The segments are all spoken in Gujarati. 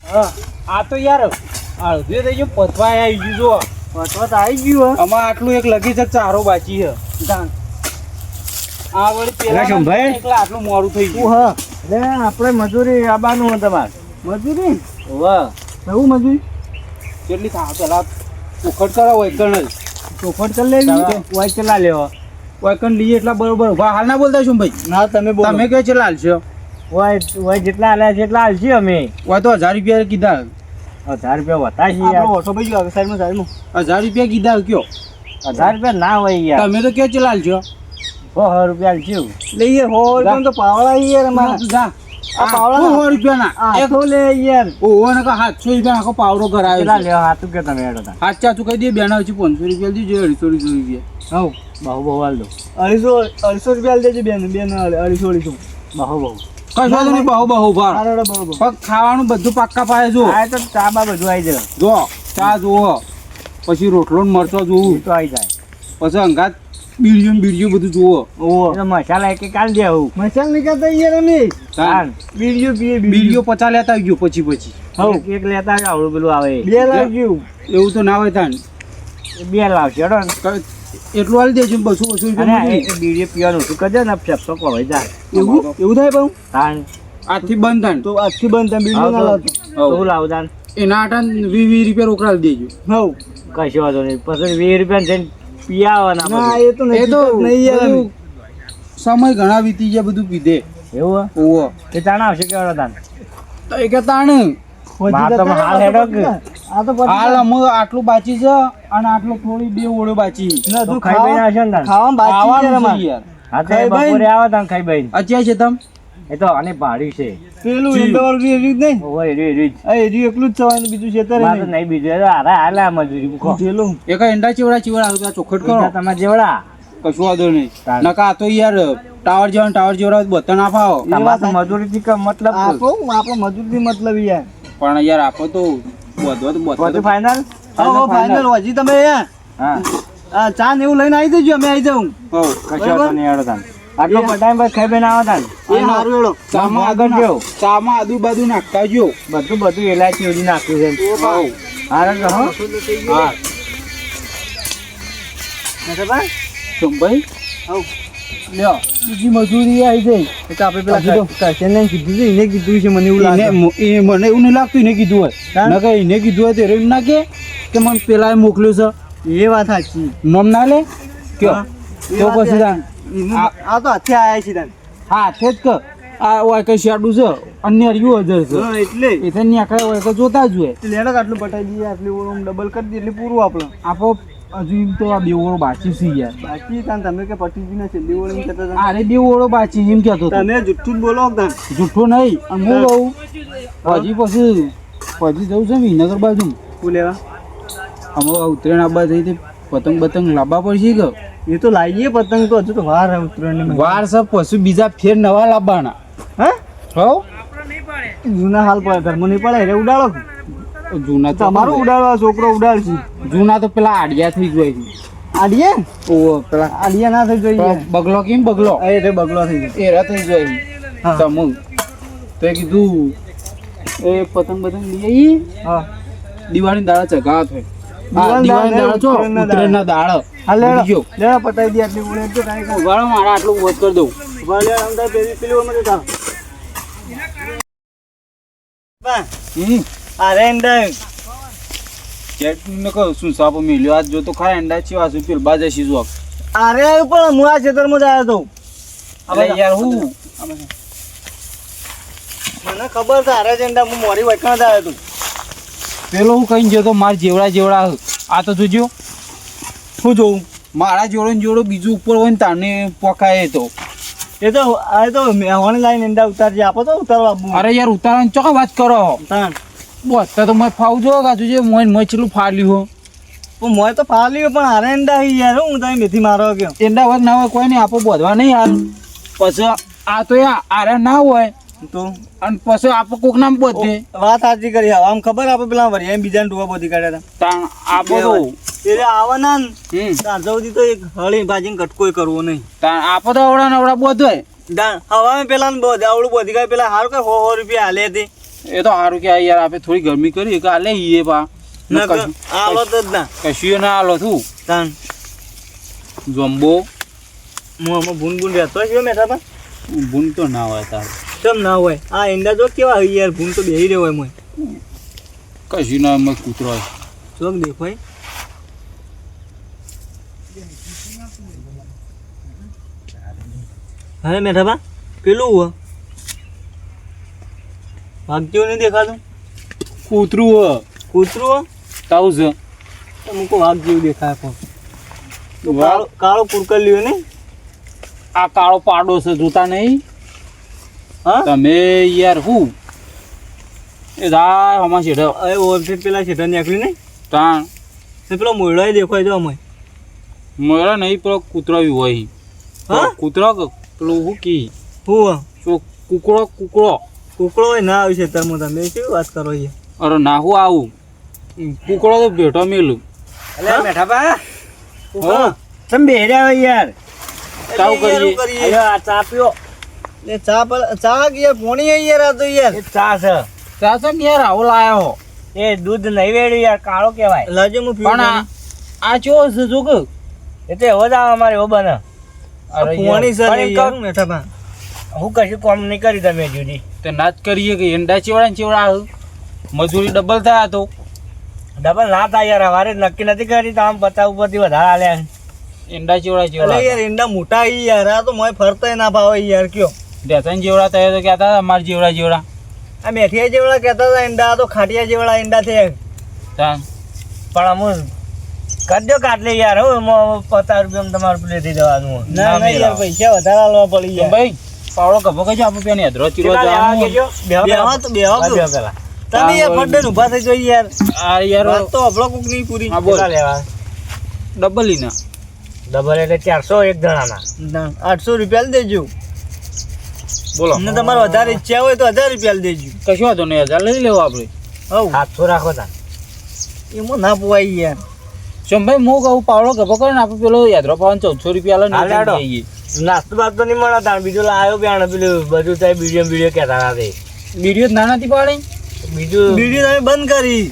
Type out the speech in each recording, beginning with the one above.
હા આ તો યાર અડધે થઈ ગયું પથવા આવી ગયું જો પથવા તો આવી ગયું આમાં આટલું એક લગી છે ચારો બાકી છે આ વળી પેલા ભાઈ એકલા આટલું મોડું થઈ ગયું હા એટલે આપણે મજૂરી આવવાનું હોય તમારે મજૂરી વાહ એવું મજૂરી કેટલી થાય પેલા ચોખટ કરો વૈકણ જ ચોખટ કરી લેવી વૈકણ લેવા વૈકણ લઈએ એટલા બરોબર વાહ હાલ ના બોલતા છું ભાઈ ના તમે બોલો તમે કયો કેટલા હાલશો વાય જેટલા હાલ્યા છે એટલા હાલશી અમે વાય તો 1000 રૂપિયા કીધા 1000 રૂપિયા વતા છે યાર ઓટો ભાઈ ગયો સાઈડમાં 1000 રૂપિયા કીધા કયો 1000 રૂપિયા ના હોય યાર તમે તો કયો કેટલા હાલશો 100 રૂપિયા હાલશો લઈએ 100 રૂપિયા તો પાવડા યાર અમારા જા આ પાવડા 100 રૂપિયા ના એકો લે યાર ઓવો ને કા 700 રૂપિયા આખો પાવડો કરાવ્યો કેટલા લેવા હાતું કે તમે હેડો હાચા તું કહી દે બેના છે 500 રૂપિયા દીજો 250 રૂપિયા હવ બહુ હાલ દો 250 રૂપિયા આલ દેજો બેન 250 બહુ કશો તો નહીં બહુ ભાર ખાવાનું બધું પાક્કા પાડે જો આ તો ચા બા બધું આવી જાય જો ચા જુઓ પછી રોટલો ને મરચો જોવું તો આવી જાય પછી અંગાત બીડિયું બધું જુઓ ઓહો મસાલા એક કાલ દે આવું મસાલા નીકળતા યાર અમે બીડિયું પીએ બીડિયું 50 લેતા આવી ગયો પછી હવ એક લેતા આવડું પેલું આવે બે લાવજો એવું તો ના હોય તાન બે લાવજો હેડો એટલું હાલ દેજો 200 રૂપિયા બીડીએ પીવાનું શું કરજો ને ફેફસો કોવાઈ જાય એવું થાય બહુ તાન આજથી બંધ થાય તો આજથી બંધ થાય બીડીઓ ના લાવતો તો લાવદાન એના આટા 20 રૂપિયા રોકડા દેજો હવ કશો વાંધો નહીં પછી 20 રૂપિયા જઈને પીયાવાના ના એ તો નહીં યાર સમય ઘણા વીતી ગયા બધું પીધે એવું ઓહો એ તાણ આવશે કેવડા તાન તો એ કે તાણ હાલ અમે આટલું બાચી છે અને આટલું થોડી બે ઓળો બાચી અત્યારે છે તમ એ તો આને ભાડ્યું છે પેલું એકલું જ થવાનું બીજું છે નહીં બીજું હાલા મજૂરી એક એંડા ચીવડા ચોખટ કરો તમારે જેવડા કશું વાંધો નહીં નકા તો યાર ટાવર જેવડા બતા ના ફાવો મજૂરી મતલબ આપણો મજૂરી મતલબ યાર પણ યાર આપો તો બધું ફાઇનલ ફાઇનલ હજી તમે હા ચા ને એવું લઈને આવી દેજો અમે આવી જાઉં કશો નહીં હેડો તાન આટલો ટાઈમ પર ખાઈ બેન આવો તાન એ મારું હેડો ચામાં આગળ ગયો ચામાં આદુ બાદુ નાખતા જો બધું એલાચી ઉડી નાખ્યું છે હા હા ભાઈ લ્યો બીજી મજૂરી આવી જાય એટલે આપણે પેલા કશેને કીધું છે એને કીધું છે મને એવું લાગે મને એવું નહીં લાગતું એને કીધું હોય ના કે એને કીધું હોય તો એમ ના કે મને પેલા મોકલ્યું છે એ વાત સાચી નોમ ના લે કયો તો પછી આ તો હાથે આવ્યા છે હા હાથે જ કે આ હોય કઈ શાડું છે અન્ય હરિયું હજર છે એટલે એટલે ન્યાકડે હોય કે જોતા જ હોય લેડક આટલું બટાઈ દઈએ આટલી ઓળમ ડબલ કરી દઈએ એટલે પૂરું આપણે આપો હજુ એમ તો આ બે ઓળો બાકી છે યાર બાકી તાન તમે કે પટીજી ના છે બે ઓળો એમ કહેતા હતા અરે બે ઓળો બાકી એમ કહેતો તમે જુઠ્ઠું બોલો તાન જુઠ્ઠું નહીં અને હું કહું પછી જવું છે વિનગર બાજુ શું લેવા અમે ઉત્તરાયણ આબા થઈ પતંગ લાવવા પડશે કે એ તો લાવીએ પતંગ તો હજુ તો વાર ઉત્તરાયણ વાર છે પછી બીજા ફેર નવા લાવવાના હવ જૂના હાલ પડે ઘરમાં નહીં પડે એટલે ઉડાડો જૂના તમારું ઉડાડવા છોકરો ઉડાડશે જૂના તો પેલા આડિયા થઈ જાય આડિયા ઓ પેલા આડિયા ના થઈ જોઈએ બગલો કેમ બગલો એ બગલો થઈ જાય એરા થઈ જાય તમું તો એ કીધું એ પતંગ લઈ આવી હા દિવાળી દાડા ચગાવા થાય દિવાળી દાડા છો ઉત્તરાયણના દાડા હાલે લેવા પતાઈ દે આટલી ઉડે તો કાઈ કહું વાળો મારા આટલું વોચ કરી દઉં વાળે અંદર પેલી મને તા બા અરે એંડા કેટને કહું શું સાપો મિલ્યો આજ જો તો ખરા એંડા છે વાસુ પેલ બાજે શીજો અરે પણ હું આ ખેતરમાં જ આવ્યો તો અરે યાર હું મને ખબર છે અરે એંડા હું મોરી વટના જ આવ્યો તો પેલો હું કઈ ગયો તો માર જેવડા આ તો જોજો શું જોઉં મારા જોડો બીજું ઉપર હોય ને તાને પોકાય તો એ તો આ તો મેહોને લાઈન એંડા ઉતારજે આપો તો ઉતારવા અરે યાર ઉતારવાની ચોકા વાત કરો તાન બસ તો મેં ફાવજો કાજુ છે મોય છેલ્લું ફાલ્યું હો મોય તો ફાલ્યું પણ હારે એંડા યાર હું તમે મેથી મારો કે એંડા વાત ના હોય કોઈ નહીં આપો બોધવા નહીં હાલ પછી આ તો યાર આરે ના હોય તો અને પછી આપો કોક નામ બોધે વાત સાચી કરી આમ ખબર આપે પેલા વરિયા બીજાને ડુવા બોધી કાઢ્યા હતા તાણ આપો તો એટલે આવવાના તાર જવથી તો એક હળી ભાજીને કટકોય કરવો નહીં તાણ આપો તો અવડા નવડા બોધ હોય હવા પેલા આવડું બોધી કાઢ પેલા હારું કઈ 100 રૂપિયા હાલે હતી એ તો સારું કે યાર આપણે થોડી ગરમી કરી કે આલે ઈએ પા આલો તો જ ના કશું ના આલો તું તાન જમ્બો મોમાં ભૂન રહેતો છે મેઠા બા ભૂન તો ના હોય તાર કેમ ના હોય આ ઈંડા જો કેવા હોય યાર ભૂન તો બેહી રહ્યો હોય મોય કશું ના એમાં કૂતરો હોય ચોક દેખાય હવે મેઠા બા પેલું હો ભાગ્યો નહીં દેખાતું કૂતરું હ કૂતરું હો તાવ છે અમુક વાઘ જેવું દેખાય પણ કાળો કુરકલ્યું ને આ કાળો પાડો છે જોતા નહીં હા તમે યાર હું એ દા આમાં છેડો હવે ઓવરફીટ પેલા છેટા નીકળ્યું નહીં તાણ ને પેલો મોયડો દેખાય જો અમે મોરા નહીં પેલો કૂતરો બી હોય હા કૂતરો પેલું શું કી હું કુકડો કુકડો હોય ના આવી છે તમે તમે કેવી વાત કરો છે અરે ના હું આવું કુકડો તો ભેટો મેલું અલે મેઠા બા હા તમે બેહ્યા હોય યાર તાવ કરીએ અરે આ ચા પીઓ એ ચા કે યાર પોણી હોય યાર આ તો યાર એ ચા છે ચાચા યાર આવો લાયો એ દૂધ નહીં વેડ્યું યાર કાળો કહેવાય લાજો હું પણ આ ચો છે જો કે એ તો એવો જ આવે અમારે એવો બને અરે પોણી સર મેઠા બા હું કશું કોમ નહીં કરી તમે જુદી તે નાચ કરીએ કે એંડા ચેવડા મજૂરી ડબલ થયા તો ડબલ ના થાય યાર અમારે નક્કી નથી કરી તો આમ પચાસ ઉપરથી વધારે આલ્યા એંડા ચેવડા યાર ઈંડા મોટા ઈ યાર આ તો મોય ફરતા ના ભાવે યાર કયો દેસન જેવડા થયા તો કહેતા અમાર જેવડા આ મેઠિયા જેવડા કહેતા હતા ઈંડા આ તો ખાટિયા જેવડા ઈંડા થયા પણ અમુક કરજો કાટલે યાર હું 50 રૂપિયા તમારે પ્લેટી દેવાનું ના યાર પૈસા વધારે આલવા પડી યાર ભાઈ પાવડો કભો કજો આપો પેને અધરો ચીરો બેહો તો બેહો પેલા તમે યાર ફડ્ડે ઊભા થઈ જોઈ યાર આ યાર વાત તો અબળો કુક નહીં પૂરી હા બોલ લેવા ડબલ લીના ડબલ એટલે 400 એક જણાના 800 રૂપિયા દેજો બોલો તમને તમારે વધારે ઈચ્છા હોય તો 1000 રૂપિયા દેજો કશું વાંધો નહીં 1000 લઈ લેવો આપણે હવ 700 રાખો તા એમાં ના પોવાય યાર શંભાઈ હું કહું પાવડો કભો કરે ને આપણે પેલો યાદરો પાવન 1400 રૂપિયા લે જઈએ નાસ્તો બાસ્તો નહીં મળે તાણ બીજું લાવ્યો બેણ પેલું બધું થાય વિડીયો કહેતા હતા વિડીયો જ ના નથી પાડી બીજું વિડીયો તમે બંધ કરી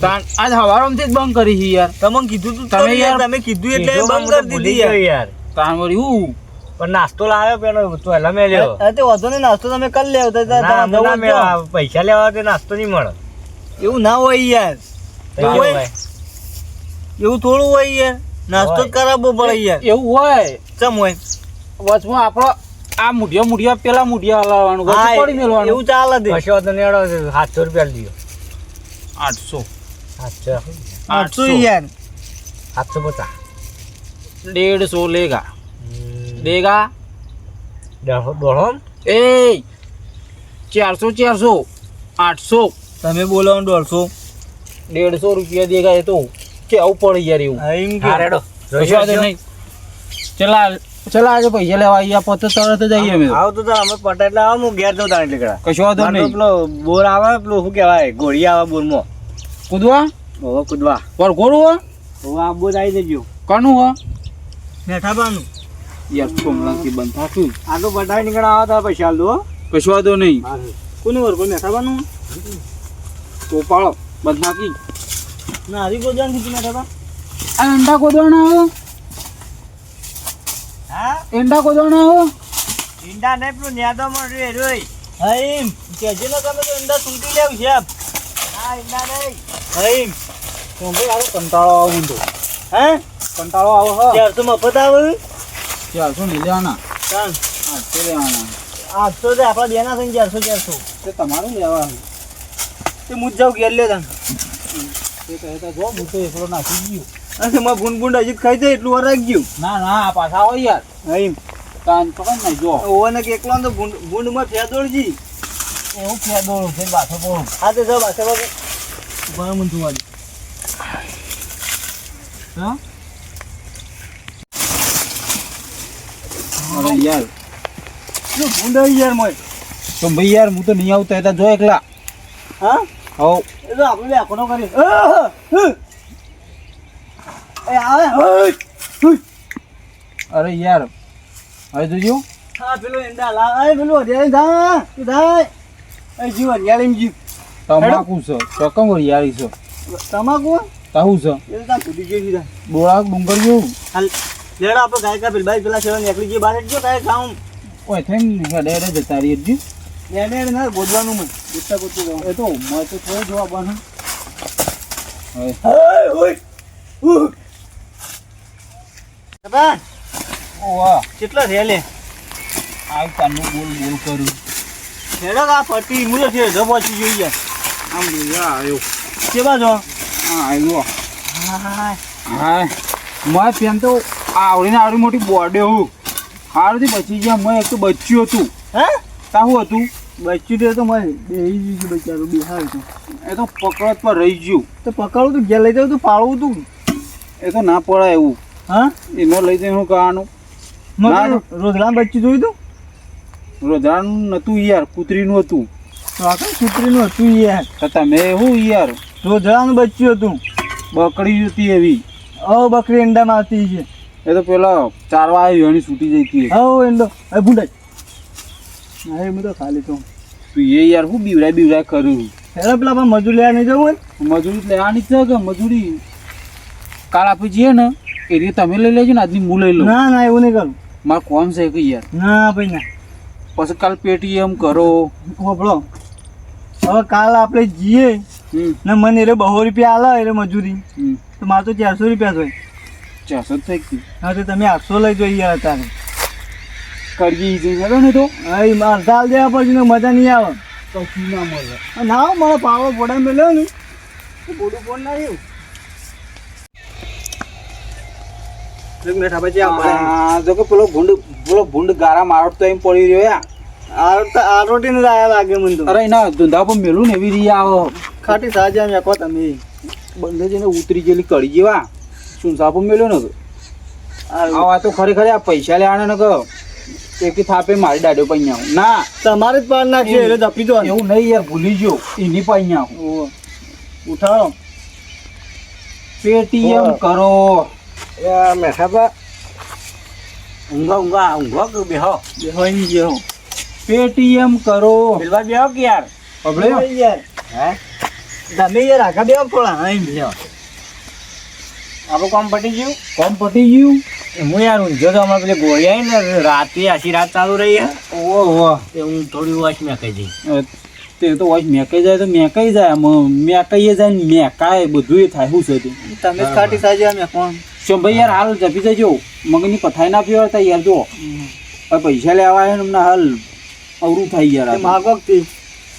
તાણ આજ હવારમાંથી જ બંધ કરી છે યાર તમને કીધું તું તમે યાર તમે કીધું એટલે બંધ કરી દીધી યાર તાણ વળી હું પણ નાસ્તો લાવ્યો પેલો તો એલા મે લ્યો અરે વાંધો નહીં નાસ્તો તમે કરી લેવો તો પૈસા લેવા તો નાસ્તો નહીં મળે એવું ના હોય યાર એવું થોડું હોય યાર નાસ્તો જ કરાવવો પડે યાર એવું હોય ચમ હોય વચમાં આપણો આ મુઢિયા પેલા મુઢિયા હલાવવાનું વચ્ચે પડી મેલવાનું એવું ચાલે દે કશો તો નેડો 700 રૂપિયા લીધો 800 800 યાર 750 150 देगा દોઢો ए 400 800 તમે બોલો 150 150 रुपया देगा ये तो क्या ऊपर यार એવું હારેડો નહીં ચલા આજે પૈસા લેવા આયા પતો તરત જ જઈએ અમે આવ તો અમે પટેલ આવ હું ઘેર જઉં તાણ નીકળા કશો વાંધો નહીં પેલો બોર આવે પેલો શું કહેવાય ઘોડી આવે બોરમાં કૂદવા ઓહો કૂદવા પર ગોળું હો આ બોર આવી દેજો કનું હો મેઠાબાનું યાર સોમલાથી બંધ થાક્યું આ તો પટાઈ નીકળા આવા તા પૈસા આલ દો કશો વાંધો નહીં કોનું વર કોઈ મેઠાબાનું તો પાળો બંધ નાખી ના હરી ગોજાન કીધું મેઠાબા આ અંડા કોદવાના હો હા એંડા કોદવાના હો ઈંડા ને પેલું ન્યાદો મળ્યો રોય હઈમ કેજે ને તમે તો ઈંડા સુંટી લેવ છે હા ઈંડા નહીં હઈમ તો ભાઈ આવો કંટાળો આવો ઊંધો હે કંટાળો આવો હો 400 મફત આવે 400 નહીં લેવાના કાં 800 લેવાના 800 તો આપણા બેના થઈને 400 તે તમારું લેવાનું તે મુજ જાવ ઘેર લે તને તે કહેતા જો હું તો એકલો નાખી ગયો અરે માં ભૂંડ હજી ખાઈ જાય એટલું વાર રાખી ગયું ના આ પાછા હોય યાર હઈમ કાન પકડ નહીં જો ઓને કે એકલો તો ભૂંડમાં ફેદોળજી એવું ફેદોળું છે પાછો બોલું આ તે જો પાછા બાબુ બહાર મન તુવાડી હા અરે યાર જો ભૂંડ આવી યાર મોય તો ભાઈ યાર હું તો નહીં આવતો હતા જો એકલા હા હો એ તો આપણે લે આખો કરી એ આવે અરે યાર હવે જોજો હા પેલો એંડા લા એ પેલો હરિયાળી થા તું થાય એ જીવ હરિયાળી જીવ તમાકુ છે ચોકમ વરિયાળી છે તમાકુ તાહુ છે એ તો ફૂટી ગઈ સીધા બોળા ડુંગર જેવું હાલ લેડો આપણે ગાય કા પેલા પેલા સેવા નીકળી ગઈ બહાર જો કાય ખાઉં ઓય થઈને હેડે જતા રહી જ એને ના ગોદવાનું મત ગુસ્સા ગોતું જાવ એ તો મેં તો થોડું જોવા બને હવે ઓય બાબા ઓવા કેટલા છે લે આ કાનું બોલ બોલ કરું હેડો કા ફટી મુજો છે જબોચી જોઈએ આમ યા આવ્યો કે બાજો હા આવ્યો હા હા મેં પેન તો આવડી મોટી બોર્ડે હું હારથી બચી ગયા મેં એક તો બચ્યું હતું હે તાહું હતું બચ્ચું દે તો મને બેહી ગયું બચારું બિહાર તો એ તો પકડત પર રહી ગયું તો પકડવું તું ઘેર લઈ જાવ તો પાળવું તું એ તો ના પડાય એવું હા એનો લઈ જઈને શું કરવાનું મને રોજડા બચ્ચું જોયું તું રોજાનું નતું યાર કૂતરીનું હતું તો આખા છોકરીનું હતું યાર તો તમે શું યાર રોજડાનું બચ્ચું હતું બકડી હતી એવી બકરી અંડામાં આવતી છે એ તો પેલા ચારવા આવી એની છૂટી જતી એંડો એ ભૂંડાઈ હા હું તો ખાલી તો તું એ યાર શું બીવરાય કર્યું હેડો પેલા પણ મજૂર લેવા નહીં જવું મજૂરી લેવાની જ છે કે મજૂરી કાલ આપી જઈએ ને એ રીતે તમે લઈ લેજો ને આજની હું લઈ લઉં ના એવું નહીં કરું મારે કોણ છે કે યાર ના ભાઈ ના પછી કાલ પેટીએમ કરો હોપડો હવે કાલ આપણે જઈએ ને મને એટલે 200 રૂપિયા આલે એટલે મજૂરી તો મારે તો 400 રૂપિયા જોઈએ 400 થઈ ગયું હા તો તમે 800 લઈ જોઈએ યાર અત્યારે કરજી જઈને ને તો હા એ મારે દાલ દેવા પછી ને મજા નહીં આવે કશું ના મળે ના મારો પાવર પોડા મેલ્યો ને પોડું ફોન ના આવ્યું જો કે પેલો ભૂંડ ગારા મારતો એમ પડી રહ્યો યાર આરોટી ને આયા લાગે મને તો અરે એના ધંધા પર મેલું ને એવી રીતે આવો ખાટી સાજા મેં કહો તમે બંને જઈને ઉતરી ગયેલી કડી જેવા શું સાપો મેલ્યો ને આ તો ખરેખર આ પૈસા લેવાના ને કહો એક થાપે મારી દાડ્યો પૈયા ના તમારે જ પાડ નાખશે એટલે દપી દો એવું નહીં યાર ભૂલી ગયો એની પૈયા ઉઠાડો પેટીએમ કરો મેઠાબા ઊંઘો કે બેહો નહીં બેહો પેટીએમ કરો પેલવા બેહો કે યાર પબળે યાર હે તમે યાર આખા બેહો થોડા અહીં બેહો આપણું કામ પટી ગયું હું યાર ઊંઝો તો અમારે પેલી ગોળી આવી ને રાતે આછી રાત ચાલુ રહી ઓહો તે હું થોડી વોચ મેકાઈ જઈ તે તો વોચ મેકાઈ જાય તો મેકાઈ જાય મેકાઈએ જાય ને મેકાય બધું એ થાય શું છે તમે જ કાઢી સાજા મેં કોણ શું ભાઈ યાર હાલ જપી જજો મગની પથાઈ ના પીવા હતા યાર જો પૈસા લેવા આવ્યા ને હમણાં હાલ અવરું થાય યાર માગો તે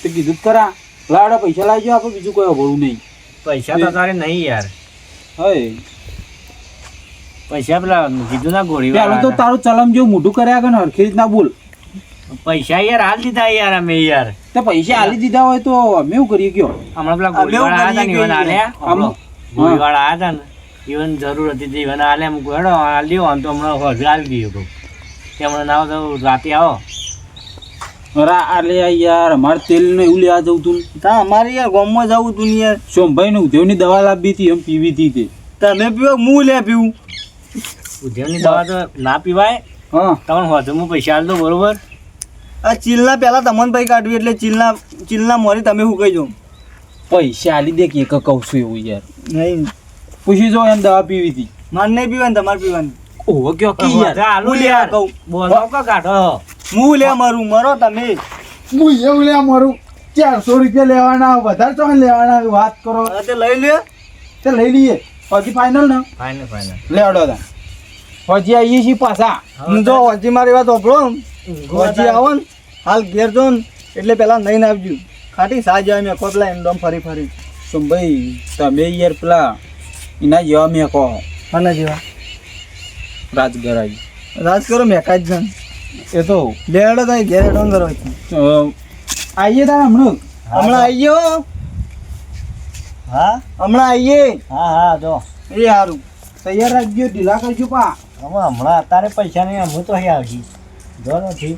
કીધું જ કરા લાવડા પૈસા લાવજો આપણે બીજું કોઈ અભરું નહીં પૈસા તો તારે નહીં યાર હે પૈસા પેલા કીધું ના ગોળી પેલું તો તારું ચલમ જેવું મોઢું કર્યા કે ને હરખી રીતના બોલ પૈસા યાર હાલ દીધા યાર અમે યાર તો પૈસા હાલી દીધા હોય તો અમે એવું કરીએ કયો હમણાં પેલા ગોળીવાળા આવ્યા હતા ને ઈવન આલ્યા ગોળીવાળા આવ્યા હતા ને ઈવન જરૂર હતી તે ઈવન આલ્યા મૂકો હેડો હાલ દો આમ તો હમણાં હજુ હાલ દઈએ કહું તેમણે ના તો રાતે આવો અરે યાર અમારે તેલ ને એવું લેવા જવું તું તા અમારે યાર ગામમાં જવું તું ને યાર સોમભાઈ ને ઉધેવની દવા લાવી હતી એમ પીવી હતી તે તમે પીવો હું લે પીવું ઉધેવની દવા તો ના પીવાય હા તમને હોજમાં પૈસા હાલ દો બરોબર આ ચીલના પહેલા તમને પૈસા કાઢવી એટલે ચીલના મોરી તમે શું કહી જો પૈસા હાલી દે કે કહું છું એવું યાર નહીં પૂછી જો એમ દવા પીવી હતી મારે નહીં પીવાની તમારે પીવાની ઓહો કયો કે યાર હાલુ લે કહું બોલો કા કાઢો હું લે મારું મરો તમે હું એવું લે મારું 400 રૂપિયા લેવાના વધારે તો લેવાના વાત કરો તે લઈ લે તે લઈ લઈએ હજી ફાઇનલ ને ફાઇનલ લેવડો તા હજી આવીએ છીએ પાછા જો હજી મારી વાત ઓપડો હજી આવો ને હાલ ઘેર જો ને એટલે પેલા નહીં આવજો ખાટી સાજા મેં કોટલા એમ ફરી ભાઈ તમે યાર પેલા એના જેવા મેં કહો આના જેવા રાજગરાઈ રાજ કરો મેં કાજ જાણ એ તો લેડો તો ઘેર ડોન કરો આવીએ તાર હમણાં આવીએ હા હમણાં આવીએ હા જો એ સારું તૈયાર રાખજો ઢીલા કરજો પા હમણાં અત્યારે પૈસા નહીં હું તો અહીં આવજી જો નથી